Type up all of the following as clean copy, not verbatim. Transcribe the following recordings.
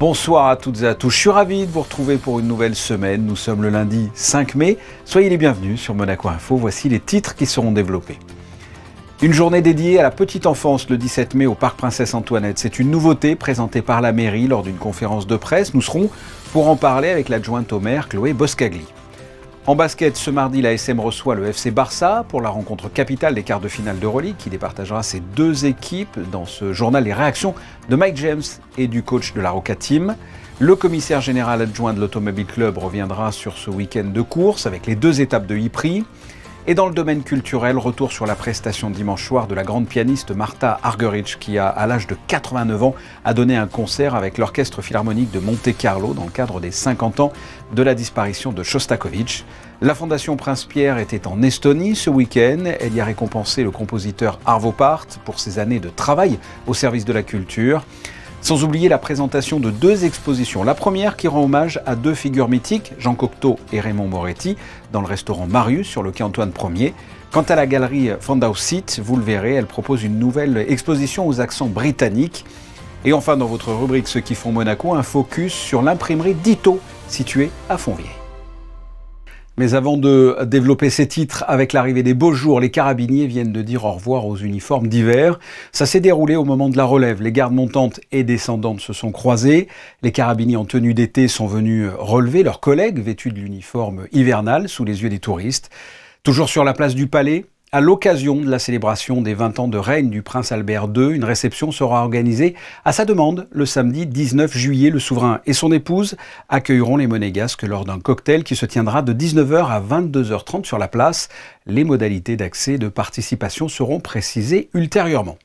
Bonsoir à toutes et à tous, je suis ravi de vous retrouver pour une nouvelle semaine. Nous sommes le lundi 5 mai. Soyez les bienvenus sur Monaco Info. Voici les titres qui seront développés. Une journée dédiée à la petite enfance le 17 mai au Parc Princesse Antoinette. C'est une nouveauté présentée par la mairie lors d'une conférence de presse. Nous serons pour en parler avec l'adjointe au maire Chloé Boscagli. En basket, ce mardi, la SM reçoit le FC Barça pour la rencontre capitale des quarts de finale d'Euroleague qui départagera ces deux équipes. Dans ce journal, les réactions de Mike James et du coach de la Roca Team. Le commissaire général adjoint de l'Automobile Club reviendra sur ce week-end de course avec les deux étapes de e-prix. Et dans le domaine culturel, retour sur la prestation dimanche soir de la grande pianiste Martha Argerich qui, à l'âge de 89 ans, a donné un concert avec l'Orchestre Philharmonique de Monte-Carlo dans le cadre des 50 ans de la disparition de Shostakovich. La Fondation Prince-Pierre était en Estonie ce week-end. Elle y a récompensé le compositeur Arvo Pärt pour ses années de travail au service de la culture. Sans oublier la présentation de deux expositions. La première qui rend hommage à deux figures mythiques, Jean Cocteau et Raymond Moretti, dans le restaurant Marius sur le quai Antoine Ier. Quant à la galerie Fondausit, vous le verrez, elle propose une nouvelle exposition aux accents britanniques. Et enfin, dans votre rubrique Ceux qui font Monaco, un focus sur l'imprimerie Ditto, située à Fontvieille. Mais avant de développer ces titres, avec l'arrivée des beaux jours, les carabiniers viennent de dire au revoir aux uniformes d'hiver. Ça s'est déroulé au moment de la relève. Les gardes montantes et descendantes se sont croisées. Les carabiniers en tenue d'été sont venus relever leurs collègues vêtus de l'uniforme hivernal sous les yeux des touristes. Toujours sur la place du Palais, à l'occasion de la célébration des 20 ans de règne du prince Albert II, une réception sera organisée à sa demande le samedi 19 juillet. Le souverain et son épouse accueilleront les Monégasques lors d'un cocktail qui se tiendra de 19h à 22h30 sur la place. Les modalités d'accès et de participation seront précisées ultérieurement.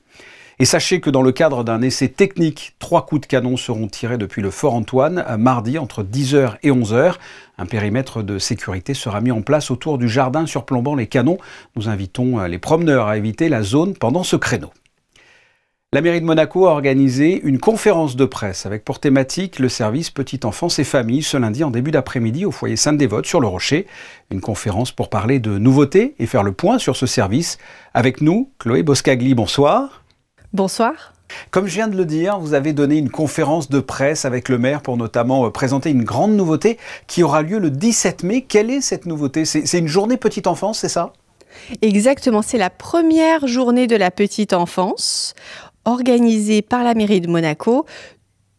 Et sachez que dans le cadre d'un essai technique, 3 coups de canon seront tirés depuis le Fort Antoine mardi entre 10h et 11h. Un périmètre de sécurité sera mis en place autour du jardin surplombant les canons. Nous invitons les promeneurs à éviter la zone pendant ce créneau. La mairie de Monaco a organisé une conférence de presse avec pour thématique le service petite enfance et famille ce lundi en début d'après-midi au foyer Sainte-Dévote sur le Rocher. Une conférence pour parler de nouveautés et faire le point sur ce service. Avec nous, Chloé Boscagli, bonsoir. Bonsoir. Comme je viens de le dire, vous avez donné une conférence de presse avec le maire pour notamment présenter une grande nouveauté qui aura lieu le 17 mai. Quelle est cette nouveauté? C'est une journée petite enfance, c'est ça? Exactement, c'est la première journée de la petite enfance organisée par la mairie de Monaco.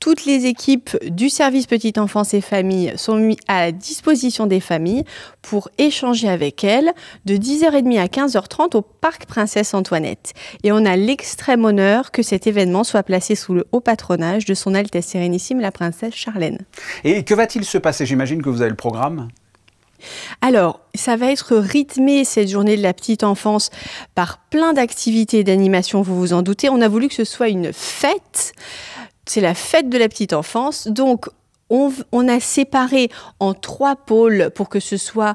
Toutes les équipes du service petite enfance et famille sont mises à la disposition des familles pour échanger avec elles de 10h30 à 15h30 au Parc Princesse Antoinette. Et on a l'extrême honneur que cet événement soit placé sous le haut patronage de son Altesse Sérénissime la Princesse Charlène. Et que va-t-il se passer? J'imagine que vous avez le programme. Alors, ça va être rythmé, cette journée de la petite enfance, par plein d'activités et d'animations, vous vous en doutez. On a voulu que ce soit une fête. C'est la fête de la petite enfance, donc on a séparé en 3 pôles pour que ce soit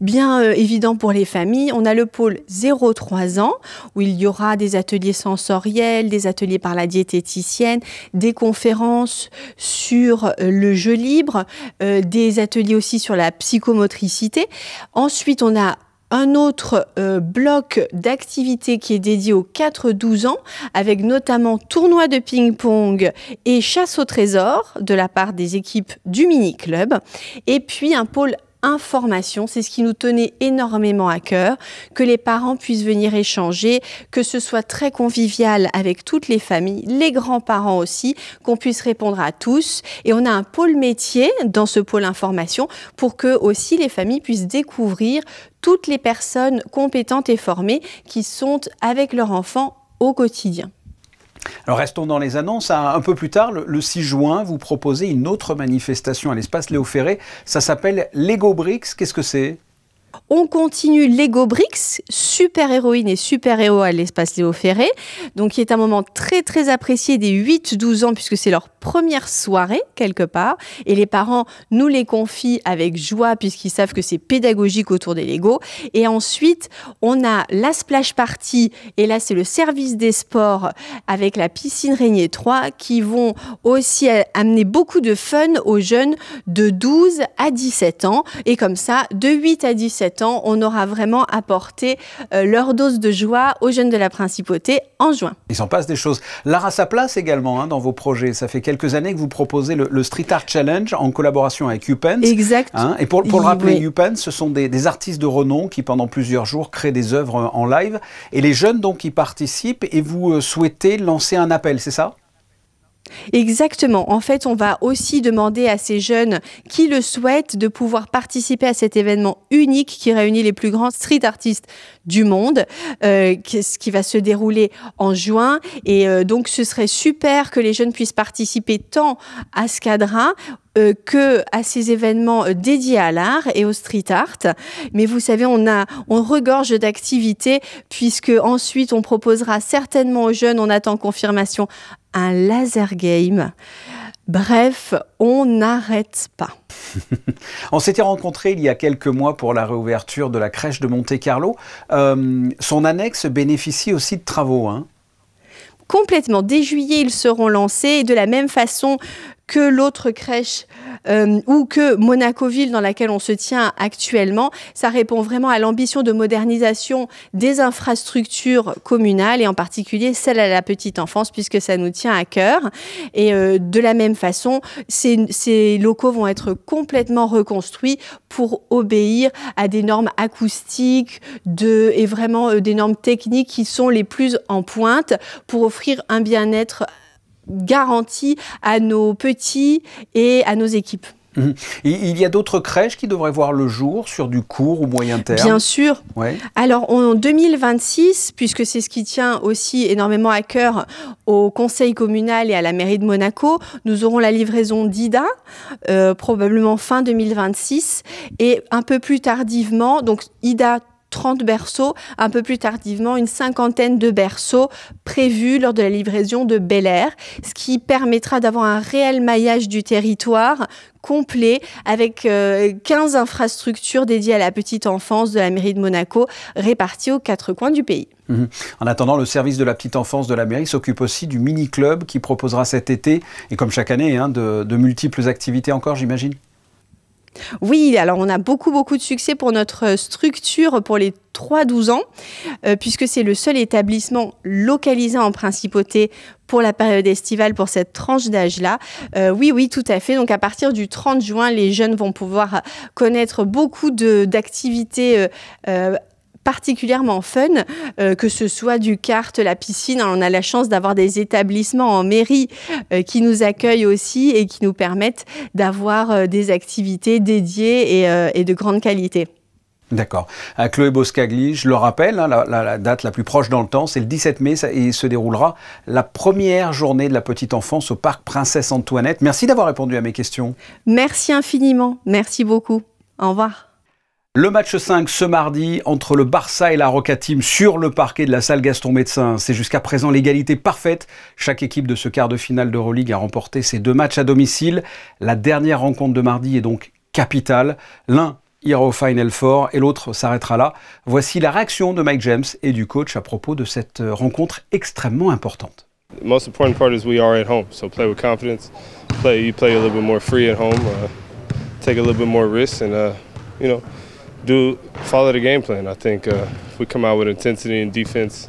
bien évident pour les familles. On a le pôle 0-3 ans, où il y aura des ateliers sensoriels, des ateliers par la diététicienne, des conférences sur le jeu libre, des ateliers aussi sur la psychomotricité. Ensuite, on a un autre bloc d'activités qui est dédié aux 4-12 ans, avec notamment tournoi de ping-pong et chasse au trésor de la part des équipes du mini-club. Et puis un pôle information, c'est ce qui nous tenait énormément à cœur, que les parents puissent venir échanger, que ce soit très convivial avec toutes les familles, les grands-parents aussi, qu'on puisse répondre à tous. Et on a un pôle métier dans ce pôle information pour que aussi les familles puissent découvrir toutes les personnes compétentes et formées qui sont avec leurs enfants au quotidien. Alors restons dans les annonces. Un peu plus tard, le 6 juin, vous proposez une autre manifestation à l'espace Léo Ferré. Ça s'appelle Lego Bricks. Qu'est-ce que c'est? On continue Lego Bricks, super-héroïne et super-héros à l'espace Léo Ferré, donc qui est un moment très très apprécié des 8-12 ans puisque c'est leur première soirée quelque part et les parents nous les confient avec joie puisqu'ils savent que c'est pédagogique autour des Lego. Et ensuite on a la splash party et là c'est le service des sports avec la piscine Régnier 3 qui vont aussi amener beaucoup de fun aux jeunes de 12 à 17 ans et comme ça de 8 à 17 7 ans, on aura vraiment apporté leur dose de joie aux jeunes de la Principauté en juin. Il s'en passe des choses. L'art à sa place également hein, dans vos projets. Ça fait quelques années que vous proposez le Street Art Challenge en collaboration avec UPenn. Exact. Hein, et pour le rappeler, oui. UPenn, ce sont des artistes de renom qui pendant plusieurs jours créent des œuvres en live. Et les jeunes donc y participent et vous souhaitez lancer un appel, c'est ça ? Exactement. En fait, on va aussi demander à ces jeunes qui le souhaitent de pouvoir participer à cet événement unique qui réunit les plus grands street artistes du monde, qui va se dérouler en juin. Et donc, ce serait super que les jeunes puissent participer tant à ce cadre que à ces événements dédiés à l'art et au street art. Mais vous savez, on regorge d'activités puisque ensuite on proposera certainement aux jeunes, on attend confirmation, un laser game. Bref, on n'arrête pas. On s'était rencontrés il y a quelques mois pour la réouverture de la crèche de Monte-Carlo. Son annexe bénéficie aussi de travaux, hein ? Complètement. Dès juillet, ils seront lancés et de la même façon que l'autre crèche ou que Monaco-Ville dans laquelle on se tient actuellement. Ça répond vraiment à l'ambition de modernisation des infrastructures communales et en particulier celle à la petite enfance puisque ça nous tient à cœur. Et de la même façon, ces locaux vont être complètement reconstruits pour obéir à des normes acoustiques et vraiment des normes techniques qui sont les plus en pointe pour offrir un bien-être garantie à nos petits et à nos équipes. Il y a d'autres crèches qui devraient voir le jour sur du court ou moyen terme ? Bien sûr. Ouais. Alors en 2026, puisque c'est ce qui tient aussi énormément à cœur au conseil communal et à la mairie de Monaco, nous aurons la livraison d'IDA, probablement fin 2026, et un peu plus tardivement, donc IDA 30 berceaux, un peu plus tardivement une 50aine de berceaux prévus lors de la livraison de Bel Air, ce qui permettra d'avoir un réel maillage du territoire complet avec 15 infrastructures dédiées à la petite enfance de la mairie de Monaco réparties aux 4 coins du pays. En attendant, le service de la petite enfance de la mairie s'occupe aussi du mini-club qui proposera cet été, et comme chaque année, hein, de multiples activités encore, j'imagine ? Oui, alors on a beaucoup de succès pour notre structure pour les 3-12 ans, puisque c'est le seul établissement localisé en Principauté pour la période estivale, pour cette tranche d'âge-là. Oui, tout à fait. Donc à partir du 30 juin, les jeunes vont pouvoir connaître beaucoup d'activités particulièrement fun, que ce soit du kart, la piscine. Alors, on a la chance d'avoir des établissements en mairie qui nous accueillent aussi et qui nous permettent d'avoir des activités dédiées et de grande qualité. D'accord. Chloé Boscagli, je le rappelle, hein, la date la plus proche dans le temps, c'est le 17 mai et se déroulera la première journée de la petite enfance au parc Princesse Antoinette. Merci d'avoir répondu à mes questions. Merci infiniment. Merci beaucoup. Au revoir. Le match 5 ce mardi entre le Barça et la Roca Team sur le parquet de la salle Gaston Médecin. C'est jusqu'à présent l'égalité parfaite. Chaque équipe de ce quart de finale d'Euroleague a remporté ses 2 matchs à domicile. La dernière rencontre de mardi est donc capitale. L'un ira au Final Four et l'autre s'arrêtera là. Voici la réaction de Mike James et du coach à propos de cette rencontre extrêmement importante. The most important part is we are at home, so play with confidence. You play a little bit more free at home, take a little bit more risks, and follow the game plan. I think if we come out with intensity and defense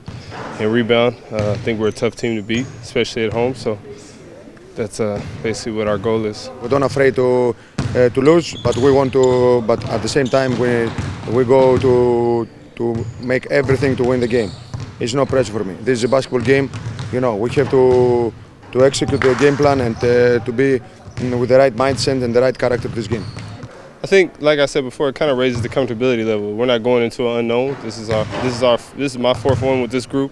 and rebound, I think we're a tough team to beat, especially at home. So that's basically what our goal is. We're not afraid to lose, but we want to. But at the same time, we go to make everything to win the game. It's no pressure for me. This is a basketball game. We have to execute the game plan and to be with the right mindset and the right character of this game. I think, like I said before, it kind of raises the comfortability level. We're not going into an unknown. This is my 4th one with this group.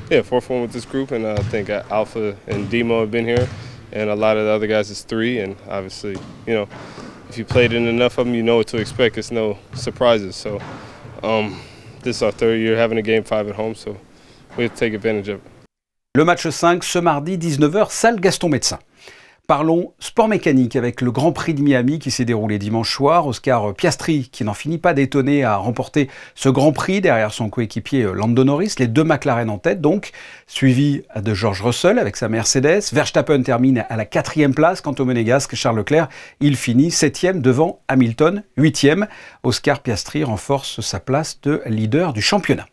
Yeah, 4th one with this group, and I think Alpha and Demo have been here, and a lot of the other guys is 3. And obviously, if you played in enough of them, you know what to expect. It's no surprises. So this is our 3rd year having a game 5 at home, so we have to take advantage of it. Le match 5 ce mardi 19h, salle Gaston Médecin. Parlons sport mécanique avec le Grand Prix de Miami qui s'est déroulé dimanche soir. Oscar Piastri, qui n'en finit pas d'étonner, a remporté ce Grand Prix derrière son coéquipier Lando Norris, les deux McLaren en tête donc, suivi de George Russell avec sa Mercedes. Verstappen termine à la 4e place. Quant au monégasque Charles Leclerc, il finit 7e devant Hamilton, 8e. Oscar Piastri renforce sa place de leader du championnat.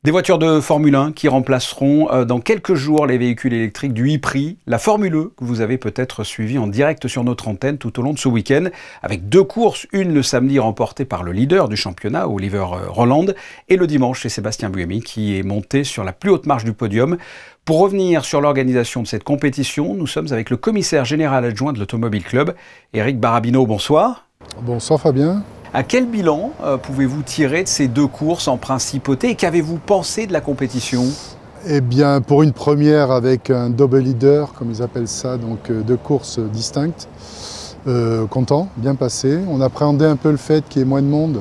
Des voitures de Formule 1 qui remplaceront dans quelques jours les véhicules électriques du e-Prix, la Formule E que vous avez peut-être suivi en direct sur notre antenne tout au long de ce week-end, avec 2 courses, une le samedi remportée par le leader du championnat, Oliver Roland, et le dimanche chez Sébastien Buemi qui est monté sur la plus haute marche du podium. Pour revenir sur l'organisation de cette compétition, nous sommes avec le commissaire général adjoint de l'Automobile Club, Éric Barabino. Bonsoir. Bonsoir Fabien. À quel bilan pouvez-vous tirer de ces 2 courses en principauté et qu'avez-vous pensé de la compétition? Eh bien, pour une première avec un double leader, comme ils appellent ça, donc 2 courses distinctes, content, bien passé. On appréhendait un peu le fait qu'il y ait moins de monde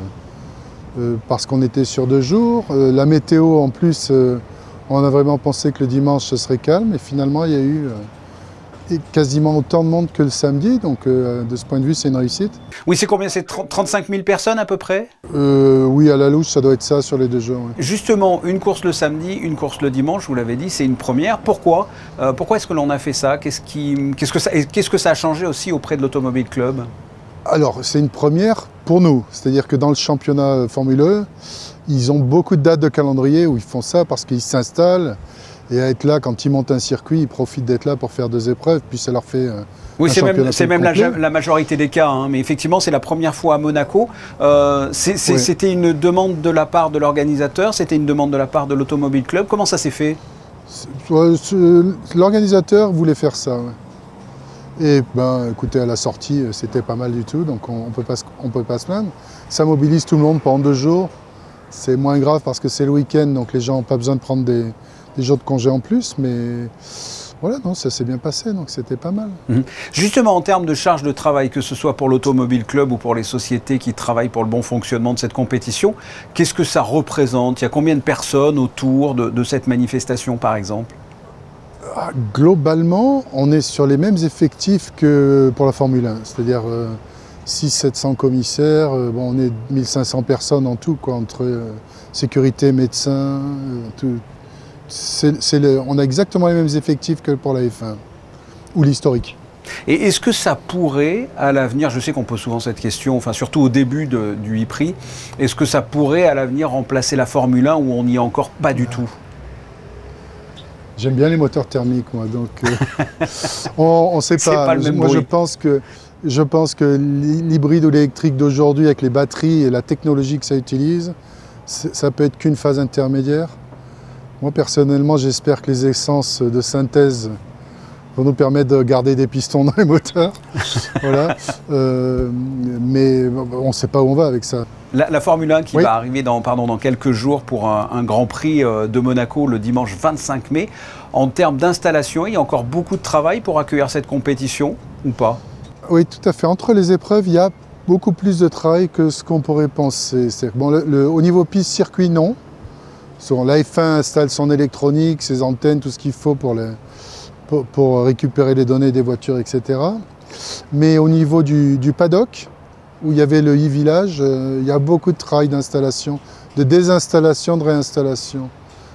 parce qu'on était sur 2 jours. La météo, en plus, on a vraiment pensé que le dimanche ce serait calme et finalement il y a eu quasiment autant de monde que le samedi, donc de ce point de vue c'est une réussite. Oui, c'est combien? C'est 35 000 personnes à peu près? Oui, à la louche ça doit être ça sur les 2 jours. Ouais. Justement, une course le samedi, une course le dimanche, vous l'avez dit, c'est une première. Pourquoi est-ce que l'on a fait ça? Qu'est-ce que ça a changé aussi auprès de l'Automobile Club? Alors, c'est une première pour nous, c'est-à-dire que dans le championnat Formule E, ils ont beaucoup de dates de calendrier où ils font ça parce qu'ils s'installent. Et à être là, quand ils montent un circuit, ils profitent d'être là pour faire 2 épreuves, puis ça leur fait oui, c'est même la majorité des cas, hein, mais effectivement, c'est la première fois à Monaco. C'était une demande de la part de l'organisateur, c'était une demande de la part de l'Automobile Club. Comment ça s'est fait? L'organisateur voulait faire ça. Ouais. Et ben, écoutez, à la sortie, c'était pas mal du tout, donc on peut pas se plaindre. Ça mobilise tout le monde pendant 2 jours. C'est moins grave parce que c'est le week-end, donc les gens n'ont pas besoin de prendre des jours de congé en plus, mais voilà, non, ça s'est bien passé, donc c'était pas mal. Justement, en termes de charge de travail, que ce soit pour l'Automobile Club ou pour les sociétés qui travaillent pour le bon fonctionnement de cette compétition, qu'est-ce que ça représente? Il y a combien de personnes autour de cette manifestation, par exemple? Globalement, on est sur les mêmes effectifs que pour la Formule 1, c'est-à-dire 600-700 commissaires, bon, on est 1500 personnes en tout, quoi, entre sécurité, médecins, tout. On a exactement les mêmes effectifs que pour la F1 ou l'historique. Et est-ce que ça pourrait, à l'avenir, je sais qu'on pose souvent cette question, enfin surtout au début du e-Prix, est-ce que ça pourrait à l'avenir remplacer la Formule 1 où on n'y est encore pas du tout? J'aime bien les moteurs thermiques, moi, donc on ne sait pas. Moi, je pense que l'hybride ou l'électrique d'aujourd'hui, avec les batteries et la technologie que ça utilise, ça peut être qu'une phase intermédiaire. Moi, personnellement, j'espère que les essences de synthèse vont nous permettre de garder des pistons dans les moteurs. Voilà. Mais on ne sait pas où on va avec ça. La Formule 1 qui va arriver dans quelques jours pour un Grand Prix de Monaco le dimanche 25 mai. En termes d'installation, il y a encore beaucoup de travail pour accueillir cette compétition ou pas? Oui, tout à fait. Entre les épreuves, il y a beaucoup plus de travail que ce qu'on pourrait penser. Bon, au niveau piste-circuit, non. La F1 installe son électronique, ses antennes, tout ce qu'il faut pour récupérer les données des voitures, etc. Mais au niveau du paddock, où il y avait le e-village, il y a beaucoup de travail d'installation, de désinstallation, de réinstallation.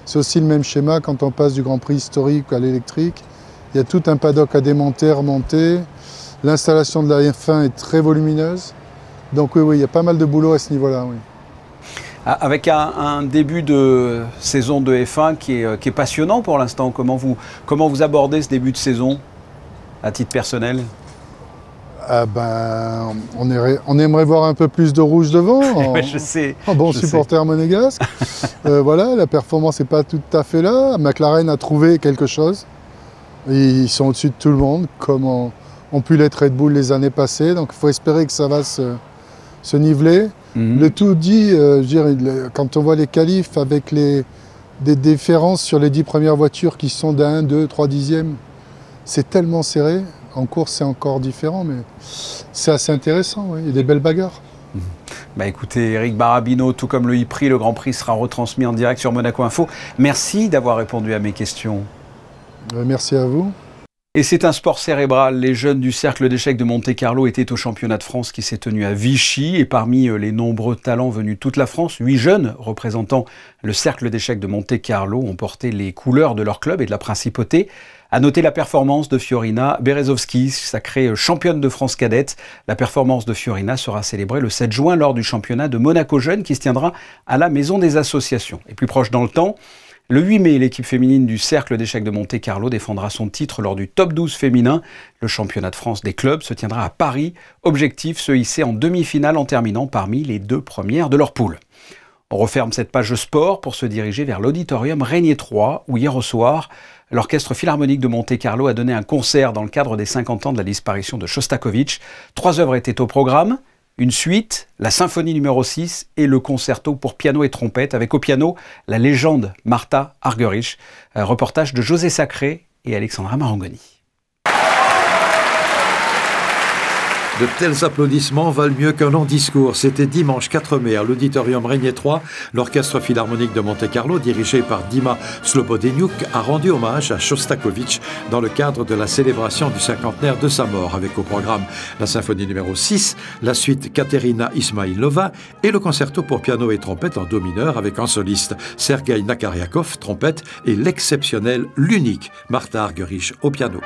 C'est aussi le même schéma quand on passe du Grand Prix historique à l'électrique. Il y a tout un paddock à démonter, remonter. L'installation de la F1 est très volumineuse. Donc oui, il y a pas mal de boulot à ce niveau-là. Oui. Avec un début de saison de F1 qui est passionnant pour l'instant, comment vous abordez ce début de saison à titre personnel? On aimerait voir un peu plus de rouge devant, je sais, un bon supporter monégasque. Voilà, la performance n'est pas tout à fait là. McLaren a trouvé quelque chose. Ils sont au-dessus de tout le monde, comme ont pu l'être Red Bull les années passées. Donc il faut espérer que ça va se niveler. Le tout dit, je dirais, quand on voit les qualifs avec des différences sur les 10 premières voitures qui sont d'1, 2, 3 dixièmes, c'est tellement serré. En course, c'est encore différent, mais c'est assez intéressant. Oui. Il y a des belles bagarres. Bah écoutez, Éric Barabino, tout comme le e-Prix, le Grand Prix sera retransmis en direct sur Monaco Info. Merci d'avoir répondu à mes questions. Merci à vous. Et c'est un sport cérébral. Les jeunes du cercle d'échecs de Monte-Carlo étaient au championnat de France qui s'est tenu à Vichy. Et parmi les nombreux talents venus de toute la France, 8 jeunes représentant le cercle d'échecs de Monte-Carlo ont porté les couleurs de leur club et de la principauté. À noter la performance de Fiorina Berezovski, sacrée championne de France cadette. La performance de Fiorina sera célébrée le 7 juin lors du championnat de Monaco Jeunes qui se tiendra à la Maison des Associations. Et plus proche dans le temps, le 8 mai, l'équipe féminine du cercle d'échecs de Monte-Carlo défendra son titre lors du top 12 féminin. Le championnat de France des clubs se tiendra à Paris. Objectif, se hisser en demi-finale en terminant parmi les 2 premières de leur poule. On referme cette page sport pour se diriger vers l'auditorium Régnier 3, où hier au soir, l'Orchestre Philharmonique de Monte-Carlo a donné un concert dans le cadre des 50 ans de la disparition de Shostakovich. 3 œuvres étaient au programme. Une suite, la symphonie numéro 6 et le concerto pour piano et trompette, avec au piano la légende Martha Argerich. Un reportage de José Sacré et Alexandra Marangoni. De tels applaudissements valent mieux qu'un long discours. C'était dimanche 4 mai à l'auditorium Régnier 3. L'Orchestre Philharmonique de Monte-Carlo, dirigé par Dima Slobodeniuk, a rendu hommage à Shostakovich dans le cadre de la célébration du cinquantenaire de sa mort, avec au programme la symphonie numéro 6, la suite Katerina Ismailova et le concerto pour piano et trompette en do mineur avec en soliste Sergei Nakariakov, trompette, et l'exceptionnel, l'unique Martha Argerich au piano.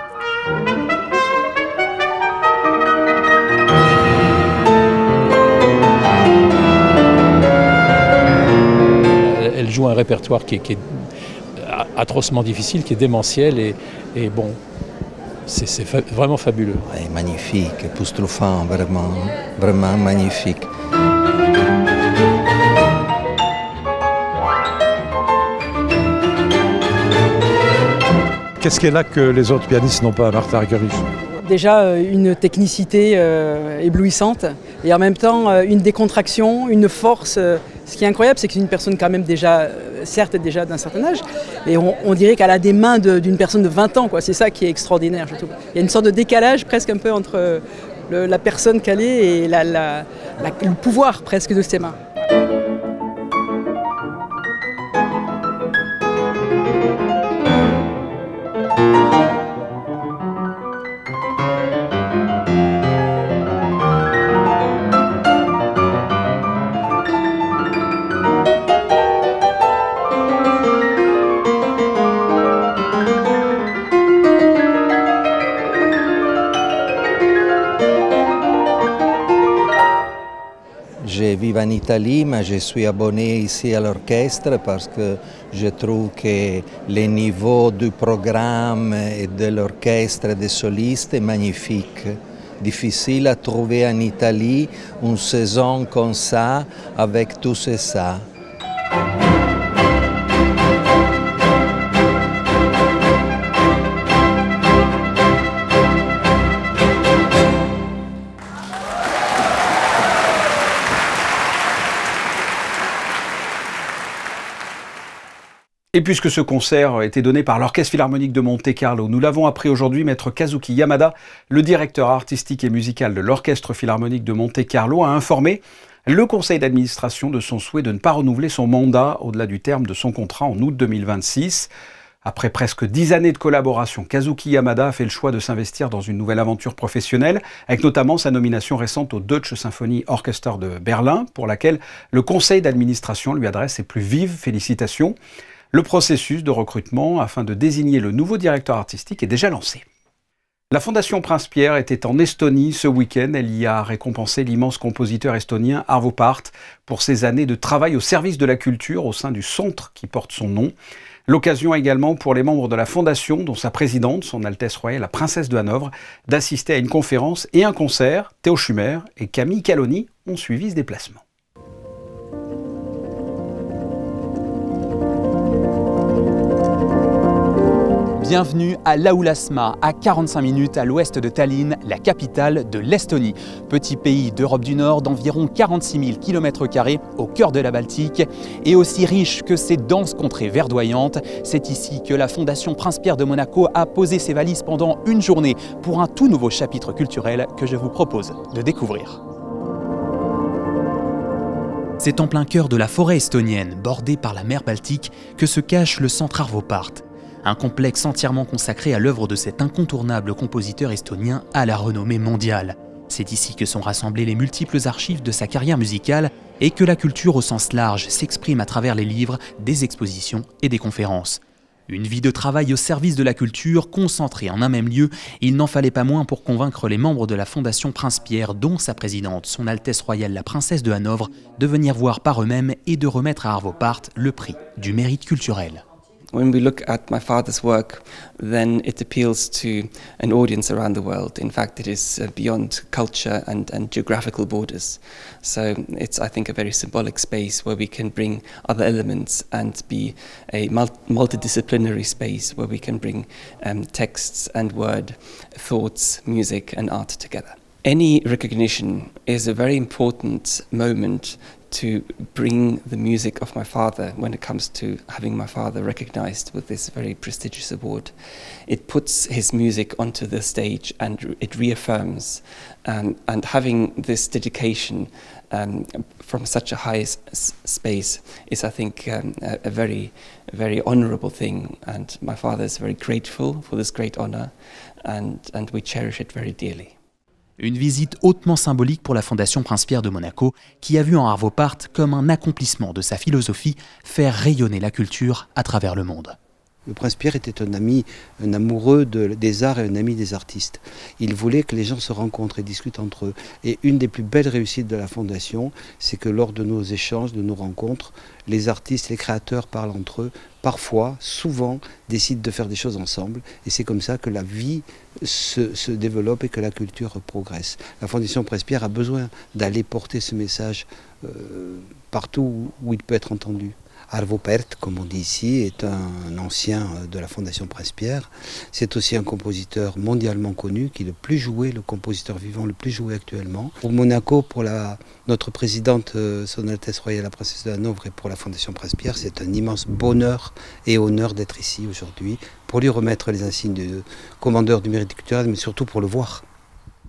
Elle joue un répertoire qui est atrocement difficile, qui est démentiel et bon, c'est vraiment fabuleux. C'est magnifique, époustouflant, vraiment magnifique. Qu'est-ce qu'elle a que les autres pianistes n'ont pas, Martha Argerich? Déjà une technicité éblouissante et en même temps une décontraction, une force. Ce qui est incroyable, c'est que c'est une personne quand même déjà, certes déjà d'un certain âge, et on dirait qu'elle a des mains d'une personne de 20 ans. C'est ça qui est extraordinaire, je trouve. Il y a une sorte de décalage presque un peu entre la personne qu'elle est et le pouvoir presque de ses mains. Je vis en Italie, mais je suis abonné ici à l'orchestre parce que je trouve que le niveau du programme et de l'orchestre et des solistes est magnifique. Difficile à trouver en Italie une saison comme ça, avec tout ça. Et puisque ce concert a été donné par l'Orchestre Philharmonique de Monte-Carlo, nous l'avons appris aujourd'hui, maître Kazuki Yamada, le directeur artistique et musical de l'Orchestre Philharmonique de Monte-Carlo, a informé le conseil d'administration de son souhait de ne pas renouveler son mandat au-delà du terme de son contrat en août 2026. Après presque 10 années de collaboration, Kazuki Yamada a fait le choix de s'investir dans une nouvelle aventure professionnelle, avec notamment sa nomination récente au Deutsche Symphony Orchester de Berlin, pour laquelle le conseil d'administration lui adresse ses plus vives félicitations. Le processus de recrutement afin de désigner le nouveau directeur artistique est déjà lancé. La Fondation Prince-Pierre était en Estonie ce week-end. Elle y a récompensé l'immense compositeur estonien Arvo Pärt pour ses années de travail au service de la culture au sein du centre qui porte son nom. L'occasion également pour les membres de la Fondation, dont sa présidente, son Altesse Royale la Princesse de Hanovre, d'assister à une conférence et un concert. Théo Schumer et Camille Caloni ont suivi ce déplacement. Bienvenue à Laulasma, à 45 minutes à l'ouest de Tallinn, la capitale de l'Estonie. Petit pays d'Europe du Nord d'environ 46 000 km² au cœur de la Baltique et aussi riche que ces denses contrées verdoyantes. C'est ici que la Fondation Prince-Pierre de Monaco a posé ses valises pendant une journée pour un tout nouveau chapitre culturel que je vous propose de découvrir. C'est en plein cœur de la forêt estonienne, bordée par la mer Baltique, que se cache le centre Arvo Pärt. un complexe entièrement consacré à l'œuvre de cet incontournable compositeur estonien à la renommée mondiale. C'est ici que sont rassemblées les multiples archives de sa carrière musicale et que la culture au sens large s'exprime à travers les livres, des expositions et des conférences. Une vie de travail au service de la culture, concentrée en un même lieu, il n'en fallait pas moins pour convaincre les membres de la Fondation Prince-Pierre, dont sa présidente, son Altesse royale la princesse de Hanovre, de venir voir par eux-mêmes et de remettre à Arvo Pärt le prix du mérite culturel. When we look at my father's work, then it appeals to an audience around the world. In fact, it is beyond culture and geographical borders. So it's, I think, a very symbolic space where we can bring other elements and be a multidisciplinary space where we can bring texts and word, thoughts, music and art together. Any recognition is a very important moment to bring the music of my father when it comes to having my father recognized with this very prestigious award. It puts his music onto the stage and it reaffirms, and having this dedication from such a high space is, I think, a very, very honorable thing, and my father is very grateful for this great honor, and we cherish it very dearly. Une visite hautement symbolique pour la Fondation Prince-Pierre de Monaco, qui a vu en Arvo Pärt comme un accomplissement de sa philosophie, faire rayonner la culture à travers le monde. Le Prince-Pierre était un ami, un amoureux des arts et un ami des artistes. Il voulait que les gens se rencontrent et discutent entre eux. Et une des plus belles réussites de la Fondation, c'est que lors de nos échanges, de nos rencontres, les artistes, les créateurs parlent entre eux, parfois, souvent, décident de faire des choses ensemble. Et c'est comme ça que la vie se développe et que la culture progresse. La Fondation Prince-Pierre a besoin d'aller porter ce message partout où il peut être entendu. Arvo Pärt, comme on dit ici, est un ancien de la Fondation Prince-Pierre. C'est aussi un compositeur mondialement connu, qui est le plus joué, le compositeur vivant le plus joué actuellement. Pour Monaco, pour notre présidente, Son Altesse Royale la Princesse de Hanovre, et pour la Fondation Prince-Pierre, c'est un immense bonheur et honneur d'être ici aujourd'hui, pour lui remettre les insignes de commandeur du mérite culturel, mais surtout pour le voir.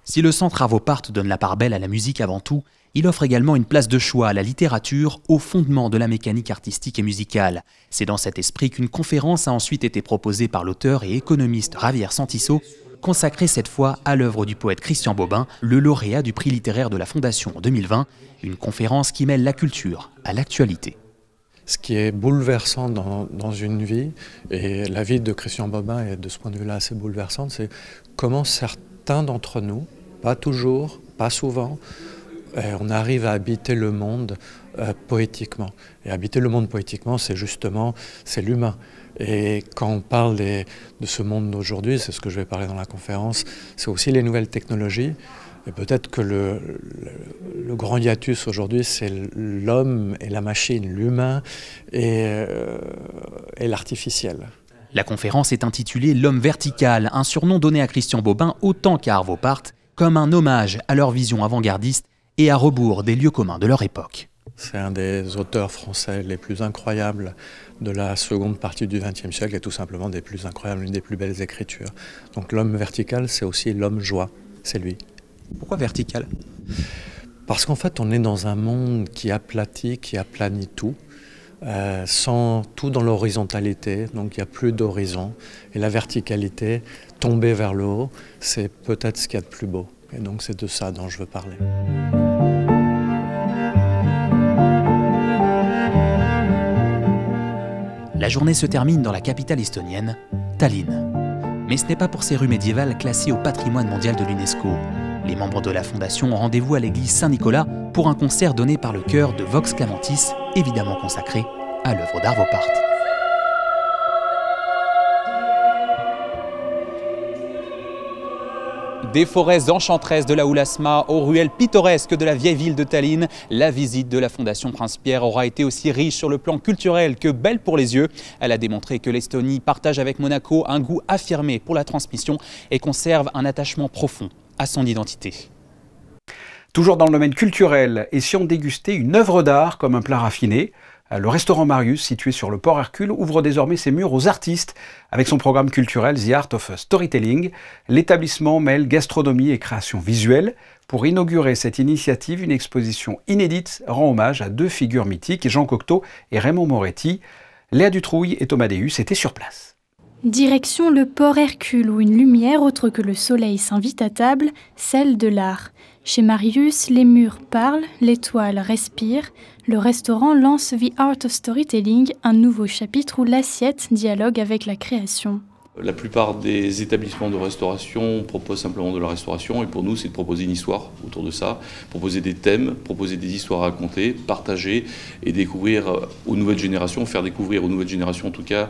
Si le centre Arvo Pärt donne la part belle à la musique avant tout, il offre également une place de choix à la littérature, au fondement de la mécanique artistique et musicale. C'est dans cet esprit qu'une conférence a ensuite été proposée par l'auteur et économiste Javier Santiso, consacrée cette fois à l'œuvre du poète Christian Bobin, le lauréat du prix littéraire de la Fondation en 2020, une conférence qui mêle la culture à l'actualité. Ce qui est bouleversant dans une vie, et la vie de Christian Bobin est de ce point de vue-là assez bouleversante, c'est comment certains d'entre nous, pas toujours, pas souvent, on arrive à habiter le monde poétiquement. Et habiter le monde poétiquement, c'est justement, c'est l'humain. Et quand on parle de ce monde d'aujourd'hui, c'est ce que je vais parler dans la conférence, c'est aussi les nouvelles technologies. Et peut-être que le grand hiatus aujourd'hui, c'est l'homme et la machine, l'humain et l'artificiel. La conférence est intitulée « L'homme vertical », un surnom donné à Christian Bobin autant qu'à Arvo Pärt, comme un hommage à leur vision avant-gardiste et à rebours des lieux communs de leur époque. C'est un des auteurs français les plus incroyables de la seconde partie du XXe siècle et tout simplement des plus incroyables, l'une des plus belles écritures. Donc l'homme vertical, c'est aussi l'homme joie, c'est lui. Pourquoi vertical ? Parce qu'en fait, on est dans un monde qui aplatit, qui aplanit tout, sans tout dans l'horizontalité, donc il n'y a plus d'horizon. Et la verticalité, tomber vers le haut, c'est peut-être ce qu'il y a de plus beau. Et donc c'est de ça dont je veux parler. La journée se termine dans la capitale estonienne, Tallinn. Mais ce n'est pas pour ces rues médiévales classées au patrimoine mondial de l'UNESCO. Les membres de la Fondation ont rendez-vous à l'église Saint-Nicolas pour un concert donné par le chœur de Vox Clamantis, évidemment consacré à l'œuvre d'Arvo Pärt. Des forêts enchanteresses de la Oulasma aux ruelles pittoresques de la vieille ville de Tallinn, la visite de la Fondation Prince-Pierre aura été aussi riche sur le plan culturel que belle pour les yeux. Elle a démontré que l'Estonie partage avec Monaco un goût affirmé pour la transmission et conserve un attachement profond à son identité. Toujours dans le domaine culturel, et si on dégustait une œuvre d'art comme un plat raffiné, le restaurant Marius, situé sur le port Hercule, ouvre désormais ses murs aux artistes. Avec son programme culturel The Art of Storytelling, l'établissement mêle gastronomie et création visuelle. Pour inaugurer cette initiative, une exposition inédite rend hommage à deux figures mythiques, Jean Cocteau et Raymond Moretti. Léa Dutrouille et Thomas Deus étaient sur place. Direction le port Hercule où une lumière autre que le soleil s'invite à table, celle de l'art. Chez Marius, les murs parlent, l'étoile respire. Le restaurant lance The Art of Storytelling, un nouveau chapitre où l'assiette dialogue avec la création. La plupart des établissements de restauration proposent simplement de la restauration et pour nous c'est de proposer une histoire autour de ça, proposer des thèmes, proposer des histoires à raconter, partager et découvrir aux nouvelles générations, faire découvrir aux nouvelles générations en tout cas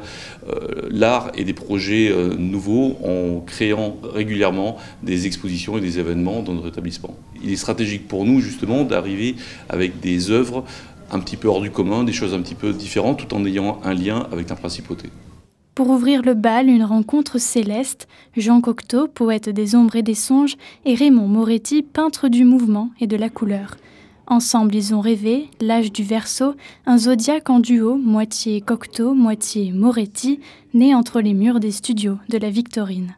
l'art et des projets nouveaux en créant régulièrement des expositions et des événements dans notre établissement. Il est stratégique pour nous justement d'arriver avec des œuvres un petit peu hors du commun, des choses un petit peu différentes tout en ayant un lien avec la principauté. Pour ouvrir le bal, une rencontre céleste, Jean Cocteau, poète des ombres et des songes, et Raymond Moretti, peintre du mouvement et de la couleur. Ensemble, ils ont rêvé, l'âge du Verseau, un zodiaque en duo, moitié Cocteau, moitié Moretti, né entre les murs des studios de la Victorine.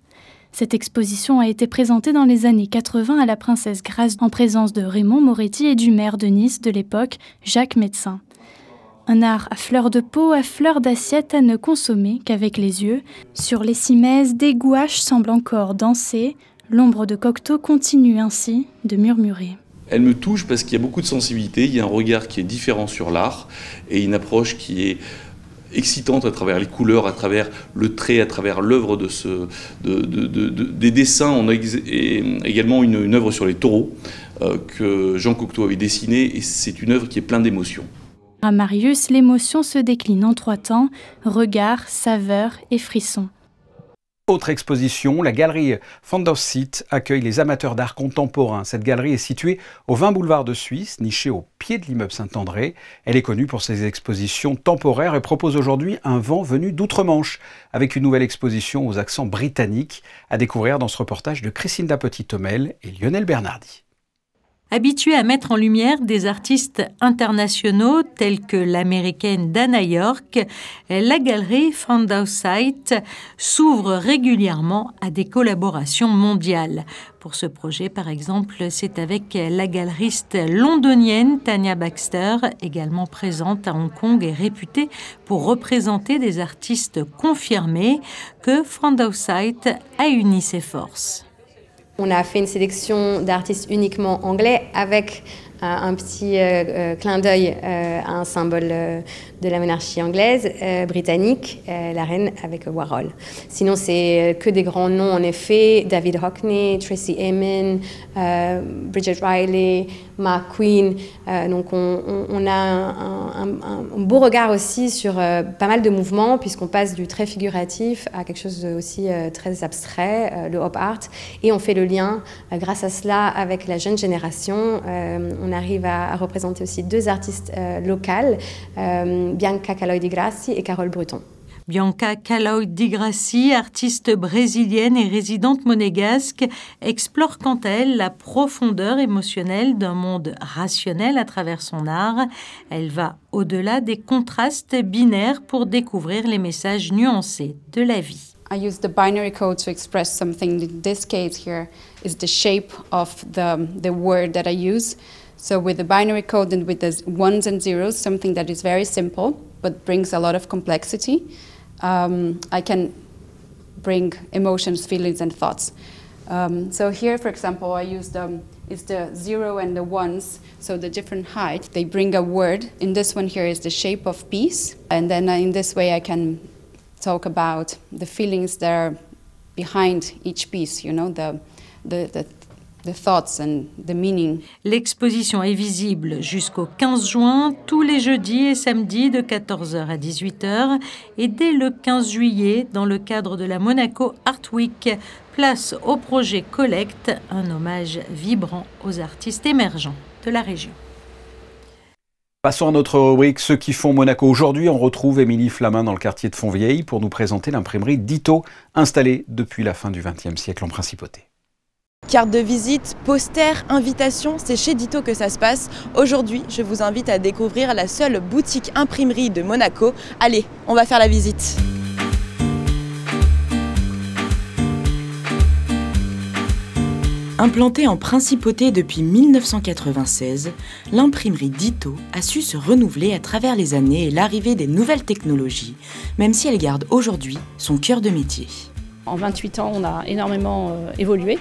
Cette exposition a été présentée dans les années 80 à la Princesse Grace en présence de Raymond Moretti et du maire de Nice de l'époque, Jacques Médecin. Un art à fleur de peau, à fleur d'assiette à ne consommer qu'avec les yeux. Sur les cimaises, des gouaches semblent encore danser. L'ombre de Cocteau continue ainsi de murmurer. Elle me touche parce qu'il y a beaucoup de sensibilité, il y a un regard qui est différent sur l'art et une approche qui est excitante à travers les couleurs, à travers le trait, à travers l'œuvre des dessins. On a également une œuvre sur les taureaux que Jean Cocteau avait dessinée et c'est une œuvre qui est pleine d'émotions. À Marius, l'émotion se décline en 3 temps, regard, saveur et frisson. Autre exposition, la galerie Fondaussit accueille les amateurs d'art contemporain. Cette galerie est située au 20 boulevard de Suisse, nichée au pied de l'immeuble Saint-André. Elle est connue pour ses expositions temporaires et propose aujourd'hui un vent venu d'outre-Manche, avec une nouvelle exposition aux accents britanniques à découvrir dans ce reportage de Christine Petit-Tomel et Lionel Bernardi. Habituée à mettre en lumière des artistes internationaux tels que l'américaine Dana York, la galerie Fondaussit s'ouvre régulièrement à des collaborations mondiales. Pour ce projet, par exemple, c'est avec la galeriste londonienne Tanya Baxter, également présente à Hong Kong et réputée pour représenter des artistes confirmés, que Fondaussit a uni ses forces. On a fait une sélection d'artistes uniquement anglais avec un petit clin d'œil à un symbole de la monarchie anglaise, britannique, la reine avec Warhol. Sinon, c'est que des grands noms, en effet, David Hockney, Tracy Emin, Bridget Riley, Mark Queen. Donc, on a un beau regard aussi sur pas mal de mouvements, puisqu'on passe du très figuratif à quelque chose aussi très abstrait, le pop art, et on fait le lien, grâce à cela, avec la jeune génération. On arrive à représenter aussi 2 artistes locales, Bianca Caloi di Grassi et Carole Breton. Bianca Caloi di Grassi, artiste brésilienne et résidente monégasque, explore quant à elle la profondeur émotionnelle d'un monde rationnel à travers son art. Elle va au-delà des contrastes binaires pour découvrir les messages nuancés de la vie. I use the binary code to express something. In this case here is the shape of the word that I use. So with the binary code and with the ones and zeros, something that is very simple but brings a lot of complexity, I can bring emotions, feelings and thoughts. So here, for example, I use it's the 0 and the 1s, so the different height. They bring a word. In this one here is the shape of peace. And then in this way I can talk about the feelings that are behind each piece, you know, the thoughts and the meaning. L'exposition est visible jusqu'au 15 juin, tous les jeudis et samedis de 14h à 18h et dès le 15 juillet dans le cadre de la Monaco Art Week. Place au projet Collect, un hommage vibrant aux artistes émergents de la région. Passons à notre rubrique Ceux qui font Monaco. Aujourd'hui, on retrouve Émilie Flamin dans le quartier de Fontvieille pour nous présenter l'imprimerie Ditto, installée depuis la fin du XXe siècle en Principauté. Carte de visite, posters, invitations, c'est chez Ditto que ça se passe. Aujourd'hui, je vous invite à découvrir la seule boutique imprimerie de Monaco. Allez, on va faire la visite. Implantée en principauté depuis 1996, l'imprimerie Ditto a su se renouveler à travers les années et l'arrivée des nouvelles technologies, même si elle garde aujourd'hui son cœur de métier. En 28 ans, on a énormément évolué.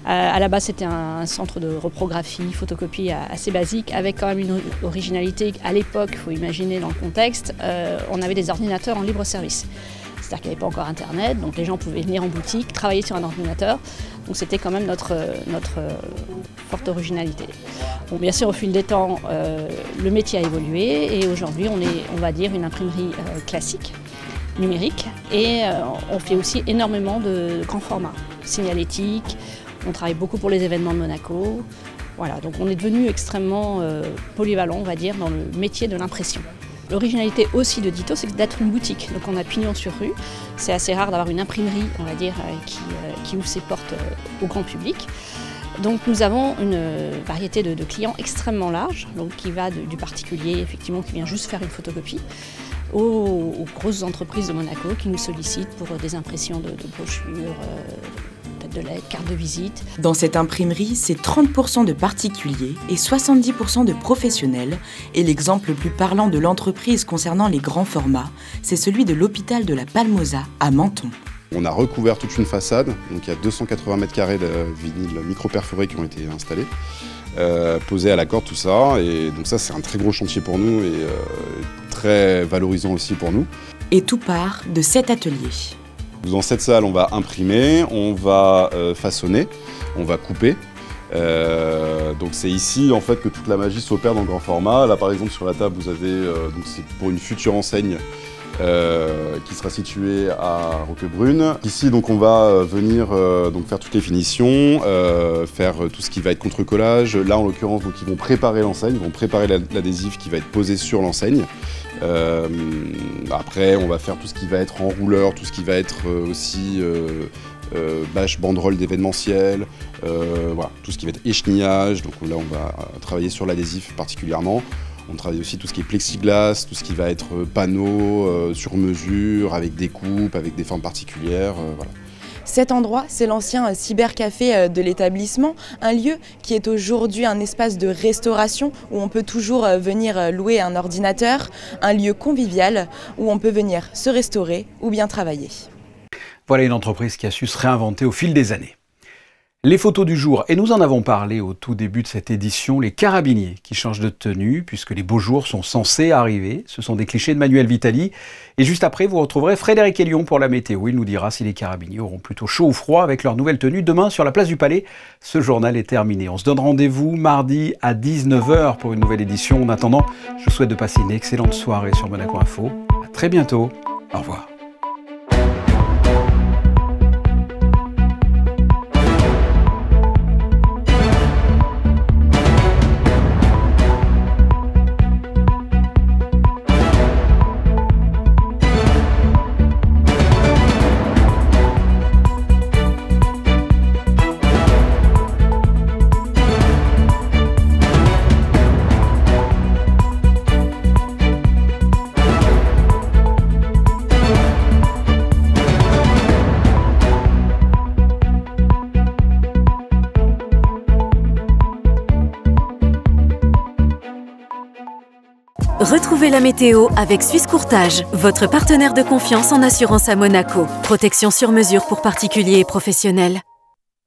À la base, c'était un centre de reprographie, photocopie assez basique, avec quand même une originalité. À l'époque, il faut imaginer dans le contexte, on avait des ordinateurs en libre service. C'est-à-dire qu'il n'y avait pas encore Internet, donc les gens pouvaient venir en boutique, travailler sur un ordinateur. Donc c'était quand même notre forte originalité. Bon, bien sûr, au fil des temps, le métier a évolué et aujourd'hui, on est, on va dire, une imprimerie classique, numérique. Et on fait aussi énormément de grands formats, signalétiques. On travaille beaucoup pour les événements de Monaco. Voilà, donc on est devenu extrêmement polyvalent, on va dire, dans le métier de l'impression. L'originalité aussi de Ditto, c'est d'être une boutique. Donc on a pignon sur rue. C'est assez rare d'avoir une imprimerie, on va dire, qui ouvre ses portes au grand public. Donc nous avons une variété de clients extrêmement large, donc qui va du particulier, effectivement, qui vient juste faire une photocopie, aux grosses entreprises de Monaco qui nous sollicitent pour des impressions de brochures, de lettres, cartes de visite. Dans cette imprimerie, c'est 30% de particuliers et 70% de professionnels. Et l'exemple le plus parlant de l'entreprise concernant les grands formats, c'est celui de l'hôpital de la Palmosa à Menton. On a recouvert toute une façade, donc il y a 280 mètres carrés de vinyle micro-perforés qui ont été installés, posés à la corde, tout ça. Et donc ça, c'est un très gros chantier pour nous et très valorisant aussi pour nous. Et tout part de cet atelier. Dans cette salle, on va imprimer, on va façonner, on va couper. Donc c'est ici en fait que toute la magie s'opère dans le grand format. Là par exemple sur la table vous avez, donc c'est pour une future enseigne qui sera située à Roquebrune. Ici donc on va venir donc faire toutes les finitions, faire tout ce qui va être contre-collage. Là en l'occurrence donc ils vont préparer l'enseigne, ils vont préparer l'adhésif qui va être posé sur l'enseigne. Après on va faire tout ce qui va être enrouleur, tout ce qui va être aussi bâche, banderole d'événementiel, voilà, tout ce qui va être échenillage. Donc là on va travailler sur l'adhésif particulièrement. On travaille aussi tout ce qui est plexiglas, tout ce qui va être panneaux sur mesure, avec des coupes, avec des formes particulières, voilà. Cet endroit, c'est l'ancien cybercafé de l'établissement, un lieu qui est aujourd'hui un espace de restauration où on peut toujours venir louer un ordinateur, un lieu convivial où on peut venir se restaurer ou bien travailler. Voilà une entreprise qui a su se réinventer au fil des années. Les photos du jour, et nous en avons parlé au tout début de cette édition, les carabiniers qui changent de tenue puisque les beaux jours sont censés arriver. Ce sont des clichés de Manuel Vitali. Et juste après, vous retrouverez Frédéric Hélion pour la météo. Il nous dira si les carabiniers auront plutôt chaud ou froid avec leur nouvelle tenue demain sur la place du Palais. Ce journal est terminé. On se donne rendez-vous mardi à 19h pour une nouvelle édition. En attendant, je vous souhaite de passer une excellente soirée sur Monaco Info. À très bientôt. Au revoir. Retrouvez la météo avec Suisse Courtage, votre partenaire de confiance en assurance à Monaco. Protection sur mesure pour particuliers et professionnels.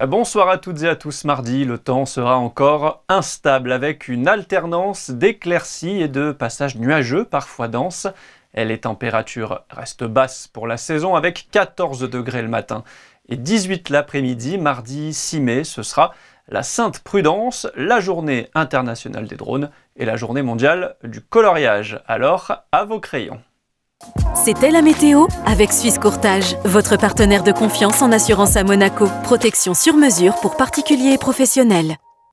Bonsoir à toutes et à tous. Mardi, le temps sera encore instable avec une alternance d'éclaircies et de passages nuageux, parfois denses. Et les températures restent basses pour la saison avec 14 degrés le matin et 18 l'après-midi. Mardi 6 mai, ce sera la Sainte Prudence, la journée internationale des drones et la journée mondiale du coloriage. Alors, à vos crayons. C'était la météo avec Suisse Courtage, votre partenaire de confiance en assurance à Monaco. Protection sur mesure pour particuliers et professionnels.